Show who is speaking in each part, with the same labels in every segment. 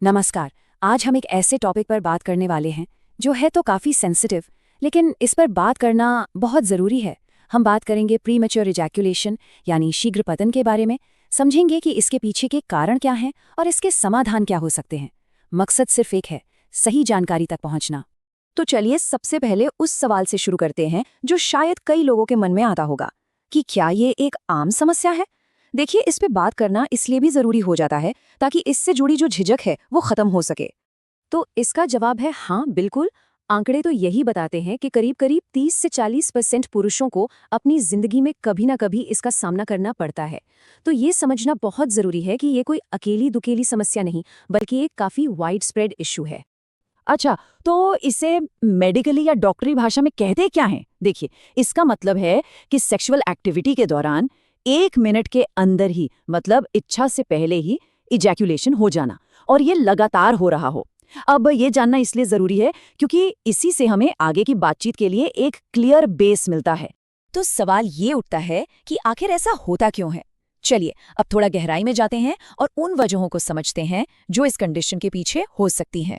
Speaker 1: नमस्कार। आज हम एक ऐसे टॉपिक पर बात करने वाले हैं जो है तो काफ़ी सेंसिटिव, लेकिन इस पर बात करना बहुत ज़रूरी है। हम बात करेंगे प्रीमैच्योर इजैकुलेशन यानी शीघ्र पतन के बारे में। समझेंगे कि इसके पीछे के कारण क्या हैं और इसके समाधान क्या हो सकते हैं। मकसद सिर्फ एक है, सही जानकारी तक पहुंचना।
Speaker 2: तो चलिए सबसे पहले उस सवाल से शुरू करते हैं जो शायद कई लोगों के मन में आता होगा कि क्या ये एक आम समस्या है। देखिए, इस पे बात करना इसलिए भी जरूरी हो जाता है ताकि इससे जुड़ी जो झिझक है वो खत्म हो सके। तो इसका जवाब है हाँ, बिल्कुल। आंकड़े तो यही बताते हैं कि करीब करीब 30 से 40% पुरुषों को अपनी जिंदगी में कभी ना कभी इसका सामना करना पड़ता है। तो ये समझना बहुत जरूरी है कि ये कोई अकेली दुकेली समस्या नहीं, बल्कि एक काफी वाइड स्प्रेड इशू है।
Speaker 3: अच्छा, तो इसे मेडिकली या डॉक्टरी भाषा में कहते क्या हैं? देखिए, इसका मतलब है कि सेक्सुअल एक्टिविटी के दौरान 1 मिनट के अंदर ही, मतलब इच्छा से पहले ही इजैक्यूलेशन हो जाना, और ये लगातार हो रहा हो। अब ये जानना इसलिए जरूरी है क्योंकि इसी से हमें आगे की बातचीत के लिए एक क्लियर बेस मिलता है।
Speaker 2: तो सवाल ये उठता है कि आखिर ऐसा होता क्यों है। चलिए अब थोड़ा गहराई में जाते हैं और उन वजहों को समझते हैं जो इस कंडीशन के पीछे हो सकती हैं।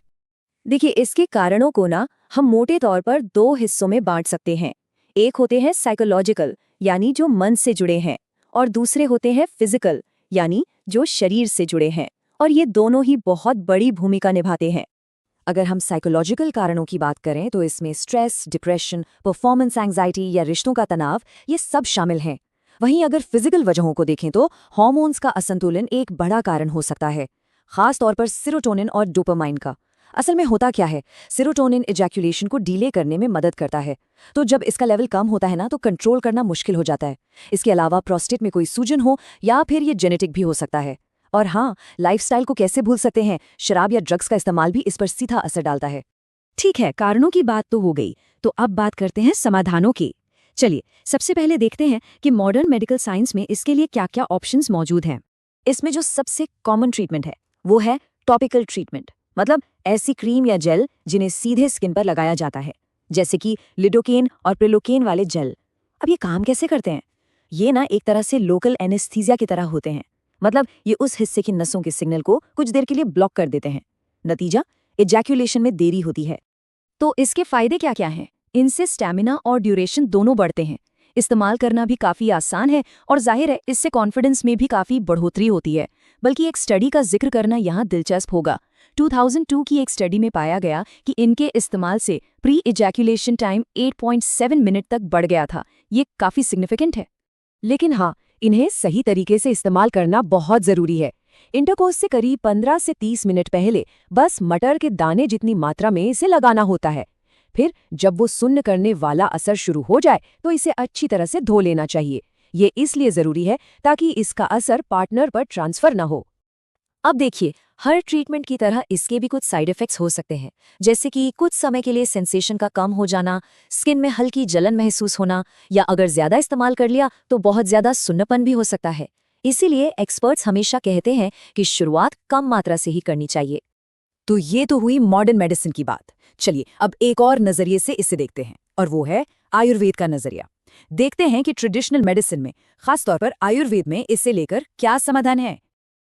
Speaker 2: देखिए, इसके कारणों को ना हम मोटे तौर पर दो हिस्सों में बांट सकते हैं। एक होते हैं साइकोलॉजिकल, यानी जो मन से जुड़े हैं, और दूसरे होते हैं फिजिकल, यानी जो शरीर से जुड़े हैं। और ये दोनों ही बहुत बड़ी भूमिका निभाते हैं। अगर हम साइकोलॉजिकल कारणों की बात करें तो इसमें स्ट्रेस, डिप्रेशन, परफॉर्मेंस एंजाइटी या रिश्तों का तनाव, ये सब शामिल हैं। वहीं अगर फिजिकल वजहों को देखें तो हार्मोन्स का असंतुलन एक बड़ा कारण हो सकता है, खास तौर पर सेरोटोनिन और डोपामाइन का। असल में होता क्या है, सेरोटोनिन इजैक्यूलेशन को डिले करने में मदद करता है। तो जब इसका लेवल कम होता है ना, तो कंट्रोल करना मुश्किल हो जाता है। इसके अलावा प्रोस्टेट में कोई सूजन हो या फिर ये जेनेटिक भी हो सकता है। और हाँ, लाइफस्टाइल को कैसे भूल सकते हैं, शराब या ड्रग्स का इस्तेमाल भी इस पर सीधा असर डालता है।
Speaker 3: ठीक है, कारणों की बात तो हो गई, तो अब बात करते हैं समाधानों की। चलिए, सबसे पहले देखते हैं कि मॉडर्न मेडिकल साइंस में इसके लिए क्या-क्या ऑप्शंस मौजूद हैं।
Speaker 2: इसमें जो सबसे कॉमन ट्रीटमेंट है वो है टॉपिकल ट्रीटमेंट, मतलब ऐसी क्रीम या जेल जिन्हें सीधे स्किन पर लगाया जाता है, जैसे कि लिडोकेन और प्रिलोकेन वाले जेल। अब ये काम कैसे करते हैं? ये ना एक तरह से लोकल एनेस्थीसिया की तरह होते हैं, मतलब ये उस हिस्से की नसों के सिग्नल को कुछ देर के लिए ब्लॉक कर देते हैं। नतीजा, इजैक्यूलेशन में देरी होती है। तो इसके फायदे क्या क्या हैं? इनसे स्टैमिना और ड्यूरेशन दोनों बढ़ते हैं, इस्तेमाल करना भी काफी आसान है, और जाहिर है इससे कॉन्फिडेंस में भी काफी बढ़ोतरी होती है। बल्कि एक स्टडी का जिक्र करना यहाँ दिलचस्प होगा। 2002 की एक स्टडी में पाया गया कि इनके इस्तेमाल से प्री इजैक्यूलेशन टाइम 8.7 मिनट तक बढ़ गया था। ये काफी सिग्निफिकेंट है।
Speaker 3: लेकिन हाँ, इन्हें सही तरीके से इस्तेमाल करना बहुत जरूरी है। इंटरकोर्स से करीब 15 से 30 मिनट पहले बस मटर के दाने जितनी मात्रा में इसे लगाना होता है। फिर जब वो सुन्न करने वाला असर शुरू हो जाए तो इसे अच्छी तरह से धो लेना चाहिए। ये इसलिए जरूरी है ताकि इसका असर पार्टनर पर ट्रांसफर न हो।
Speaker 2: अब देखिए, हर ट्रीटमेंट की तरह इसके भी कुछ साइड इफेक्ट्स हो सकते हैं, जैसे कि कुछ समय के लिए सेंसेशन का कम हो जाना, स्किन में हल्की जलन महसूस होना, या अगर ज्यादा इस्तेमाल कर लिया तो बहुत ज्यादा सुन्नपन भी हो सकता है। इसीलिए एक्सपर्ट्स हमेशा कहते हैं कि शुरुआत कम मात्रा से ही करनी चाहिए।
Speaker 3: तो ये तो हुई मॉडर्न मेडिसिन की बात। चलिए अब एक और नजरिए से इसे देखते हैं, और वो है आयुर्वेद का नजरिया। देखते हैं कि ट्रेडिशनल मेडिसिन में, खासतौर पर आयुर्वेद में, इसे लेकर क्या समाधान है।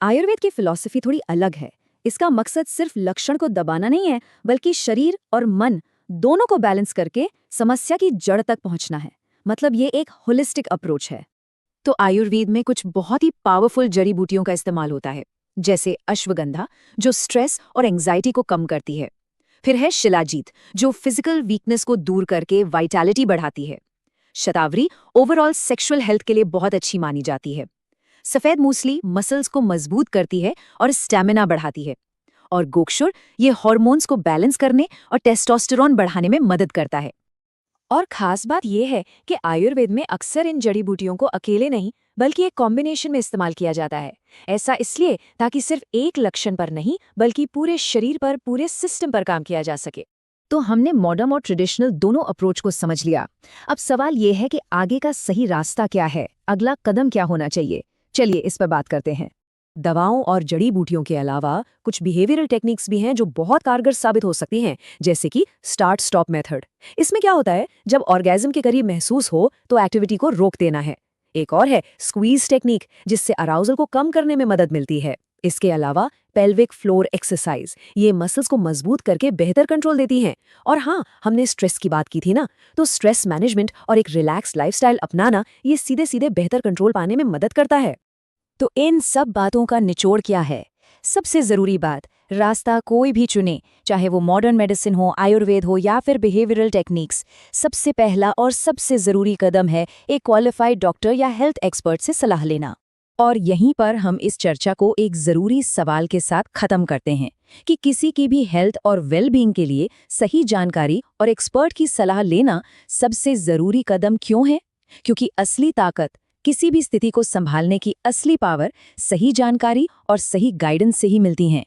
Speaker 2: आयुर्वेद की फिलॉसफी थोड़ी अलग है। इसका मकसद सिर्फ लक्षण को दबाना नहीं है, बल्कि शरीर और मन दोनों को बैलेंस करके समस्या की जड़ तक पहुंचना है। मतलब ये एक होलिस्टिक अप्रोच है।
Speaker 3: तो आयुर्वेद में कुछ बहुत ही पावरफुल जड़ी बूटियों का इस्तेमाल होता है, जैसे अश्वगंधा, जो स्ट्रेस और एंग्जाइटी को कम करती है। फिर है शिलाजीत, जो फिजिकल वीकनेस को दूर करके वाइटैलिटी बढ़ाती है। शतावरी ओवरऑल सेक्सुअल हेल्थ के लिए बहुत अच्छी मानी जाती है। सफेद मूसली मसल्स को मजबूत करती है और स्टैमिना बढ़ाती है। और गोक्षुर ये हार्मोन्स को बैलेंस करने और टेस्टोस्टेरोन बढ़ाने में मदद करता है।
Speaker 2: और खास बात यह है कि आयुर्वेद में अक्सर इन जड़ी बूटियों को अकेले नहीं, बल्कि एक कॉम्बिनेशन में इस्तेमाल किया जाता है। ऐसा इसलिए ताकि सिर्फ एक लक्षण पर नहीं, बल्कि पूरे शरीर पर, पूरे सिस्टम पर काम किया जा सके।
Speaker 3: तो हमने मॉडर्न और ट्रेडिशनल दोनों अप्रोच को समझ लिया। अब सवाल ये है कि आगे का सही रास्ता क्या है, अगला कदम क्या होना चाहिए। चलिए इस पर बात करते हैं। दवाओं और जड़ी बूटियों के अलावा कुछ बिहेवियरल टेक्निक्स भी हैं जो बहुत कारगर साबित हो सकती हैं, जैसे कि स्टार्ट स्टॉप मेथड। इसमें क्या होता है, जब ऑर्गेज्म के करीब महसूस हो तो एक्टिविटी को रोक देना है। एक और है स्क्वीज टेक्निक, जिससे अराउजल को कम करने में मदद मिलती है।
Speaker 1: इसके अलावा पेल्विक फ्लोर एक्सरसाइज ये मसल्स को मजबूत करके बेहतर कंट्रोल देती हैं। और हाँ, हमने स्ट्रेस की बात की थी ना, तो स्ट्रेस मैनेजमेंट और एक रिलैक्स लाइफस्टाइल अपनाना ये सीधे सीधे बेहतर कंट्रोल पाने में मदद करता है।
Speaker 2: तो इन सब बातों का निचोड़ क्या है? सबसे जरूरी बात, रास्ता कोई भी चुने, चाहे वो मॉडर्न मेडिसिन हो, आयुर्वेद हो या फिर बिहेवियरल टेक्निक्स, सबसे पहला और सबसे जरूरी कदम है एक क्वालिफाइड डॉक्टर या हेल्थ एक्सपर्ट से सलाह लेना। और यहीं पर हम इस चर्चा को एक जरूरी सवाल के साथ खत्म करते हैं कि किसी की भी हेल्थ और वेलबींग के लिए सही जानकारी और एक्सपर्ट की सलाह लेना सबसे जरूरी कदम क्यों है? क्योंकि असली ताकत, किसी भी स्थिति को संभालने की असली पावर सही जानकारी और सही गाइडेंस से ही मिलती है।